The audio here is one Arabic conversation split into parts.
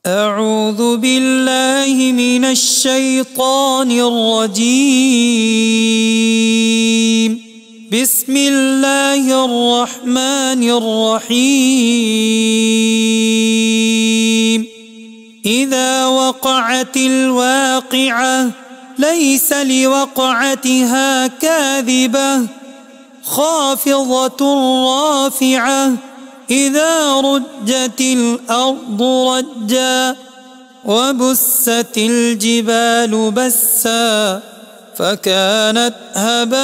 أعوذ بالله من الشيطان الرجيم. بسم الله الرحمن الرحيم. إذا وقعت الواقعة ليس لوقعتها كاذبة خافضة رافعة إذا رجت الأرض رجا وبست الجبال بسا فكانت هباء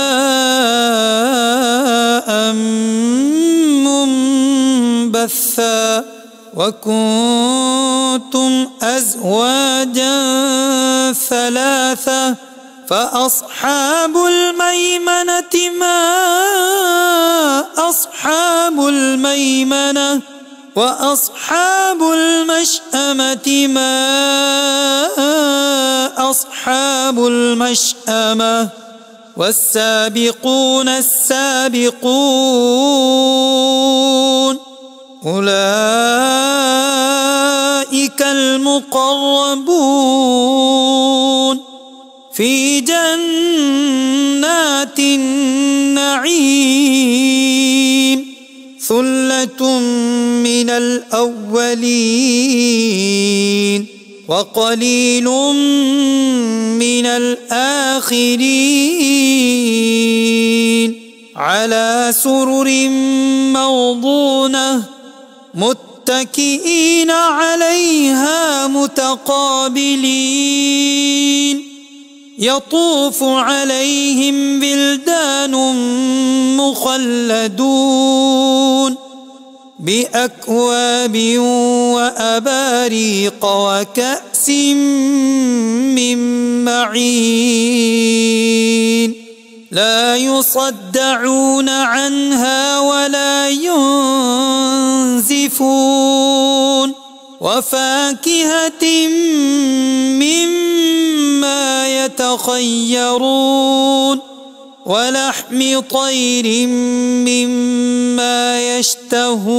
منبثا وكنتم أزواجا ثلاثة فأصحاب الميمنة ما أصحاب الميمنة وأصحاب المشأمة ما أصحاب المشأمة والسابقون السابقون أولئك المقربون في جنات النعيم ثلة من الأولين وقليل من الآخرين على سرر موضونة متكئين عليها متقابلين يطوف عليهم بلدان مخلدون بأكواب وأباريق وكأس من معين لا يصدعون عنها ولا ينزفون وفاكهة مما يتخيرون ولحم طير مما يشتهون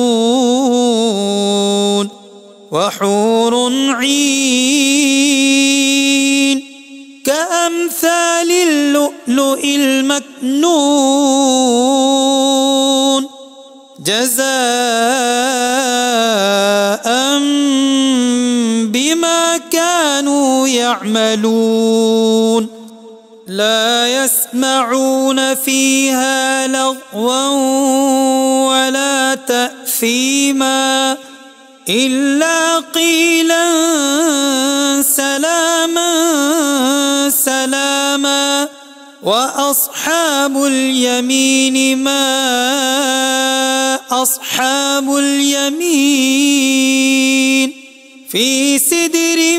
وحور عين كأمثال اللؤلؤ المكنون جزاء بما كانوا يعملون لا يسمعون فيها لغوا ولا تأثيما إلا قيلا سلاما سلاما وأصحاب اليمين ما أصحاب اليمين في سدر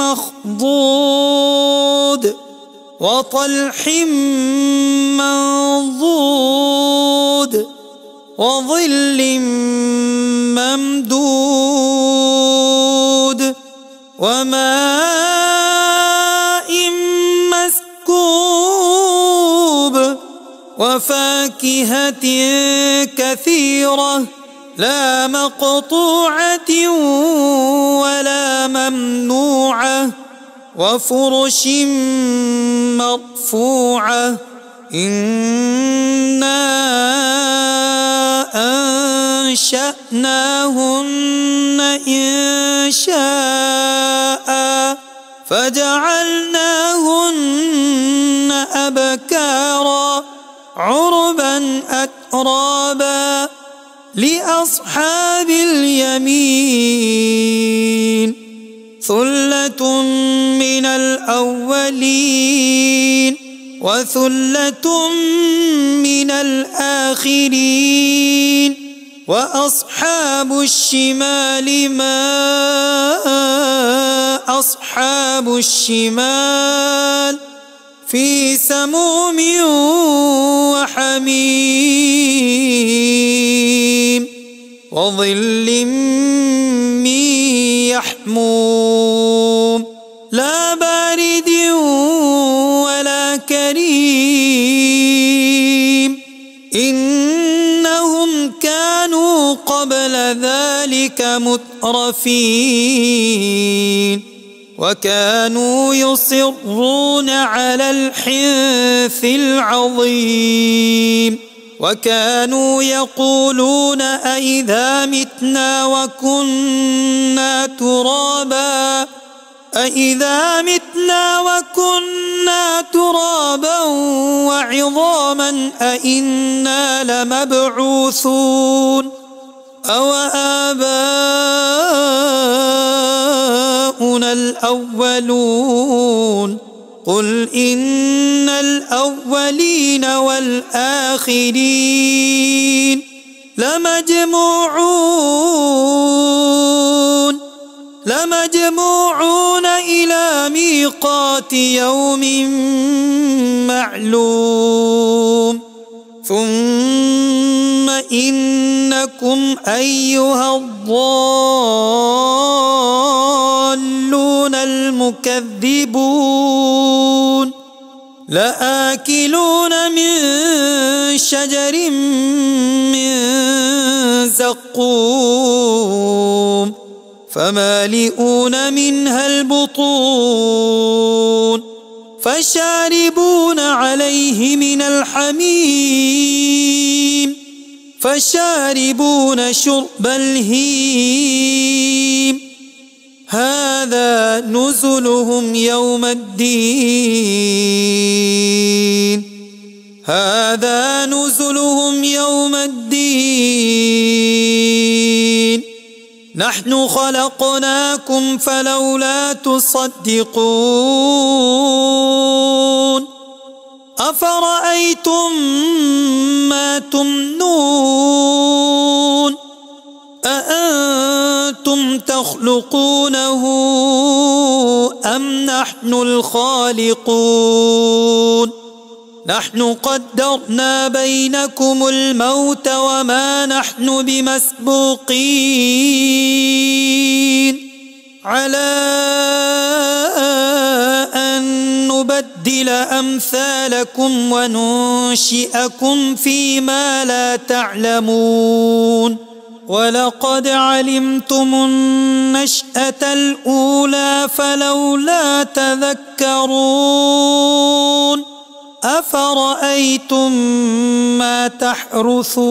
مخضود وطلح منضود وظل ممدود وماء مسكوب وفاكهة كثيرة لا مقطوعة ولا ممنوعة وفرش مرفوعة إنا أنشأناهن إنشاء فجعلناهن أبكارا عربا أترابا لأصحاب اليمين ثلة من الأولين وثلة من الآخرين وأصحاب الشمال ما أصحاب الشمال في سموم وحميم وظل من يحموم لا بارد ولا كريم إنهم كانوا قبل ذلك أولئك مترفين وكانوا يصرون على الحنث العظيم وكانوا يقولون أإذا متنا وكنا ترابا وعظاما أإنا لمبعوثون أو آباؤنا الأولون قل إن الأولين والآخرين لمجموعون إلى ميقات يوم معلوم ثم إنكم أيها الضالون المكذبون لآكلون من شجر من زقوم فمالئون منها البطون فشاربون عليه من الحميم فشاربون شرب الهيم هذا نزلهم يوم الدين نحن خلقناكم فلولا تصدقون أفرأيتم ما تمنون أأنتم تخلقونه أم نحن الخالقون نحن قدرنا بينكم الموت وما نحن بمسبوقين على أن نبدل أمثالكم وننشئكم فيما لا تعلمون ولقد علمتم النشأة الأولى فلولا تذكرون أفرأيتم ما تحرثون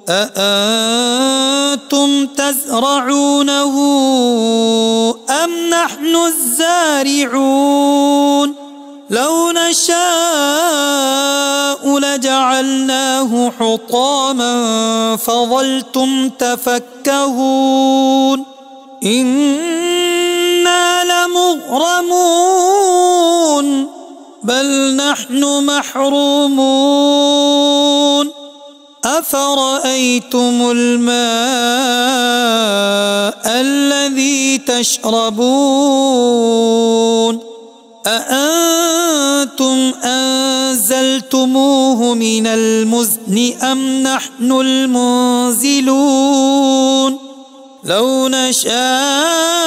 أأنتم تزرعونه أم نحن الزارعون لو نشاء لجعلناه حطاما فظلتم تفكهون إنا لمغرمون بل نحن محرومون أفرأيتم الماء الذي تشربون أأنتم أنزلتموه من المزن أم نحن المنزلون لو نشاء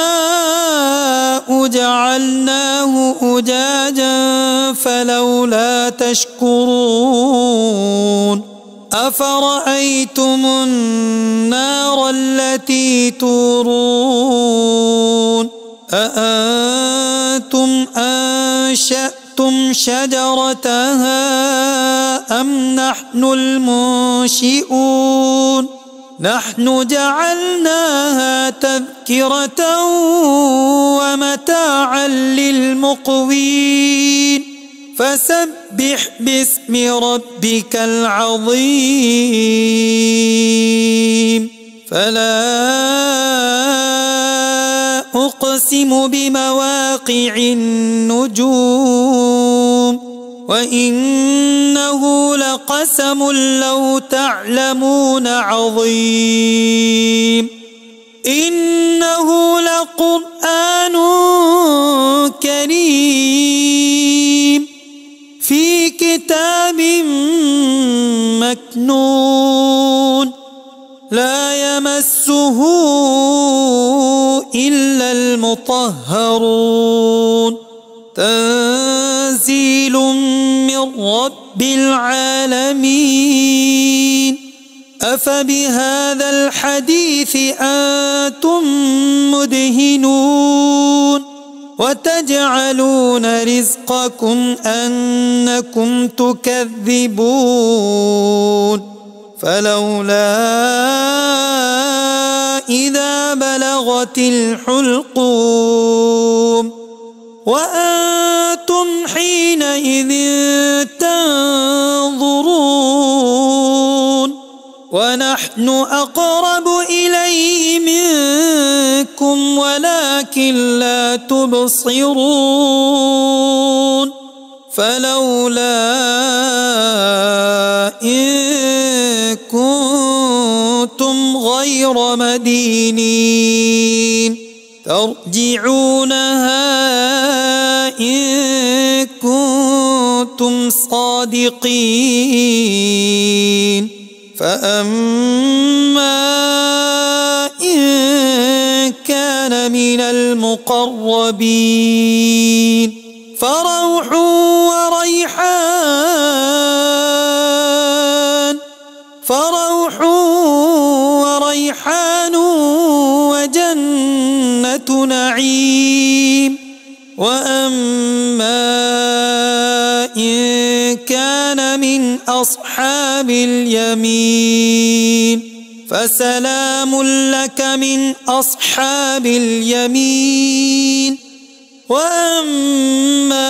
جعلناه أجاجا فلولا تشكرون أفرأيتم النار التي تورون أأنتم أنشأتم شجرتها أم نحن المنشئون نحن جعلناها تذكرة ومتاعا للمقوين فسبح باسم ربك العظيم فلا أقسم بمواقع النجوم وإنه لقسم لو تعلمون عظيم إنه لقرآن كريم في كتاب مكنون لا يمسه إلا المطهرون تنزيل من رب العالمين أفبهذا الحديث أنتم مدهنون وتجعلون رزقكم أنكم تكذبون فلولا إذا بلغت الحلقوم وأنتم حينئذ تنظرون ونحن أقرب إليه منكم ولكن لا تبصرون فلولا إن كنتم غير مدينين ترجعونها إن كنتم صادقين فأما إن كان من المقربين فروح وريحان وجنة نعيم وأما إن كان من أصحاب اليمين فسلام لك من أصحاب اليمين وأما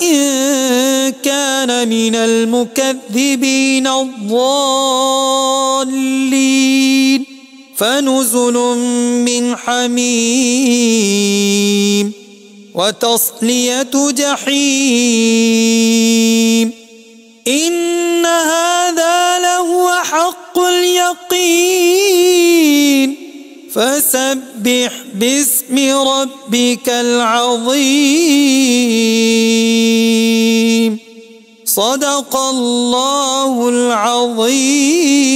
إن كان من المكذبين الضالين فنزل من حميم وتصلية جحيم إن هذا لهو حق اليقين فسبح باسم ربك العظيم صدق الله العظيم.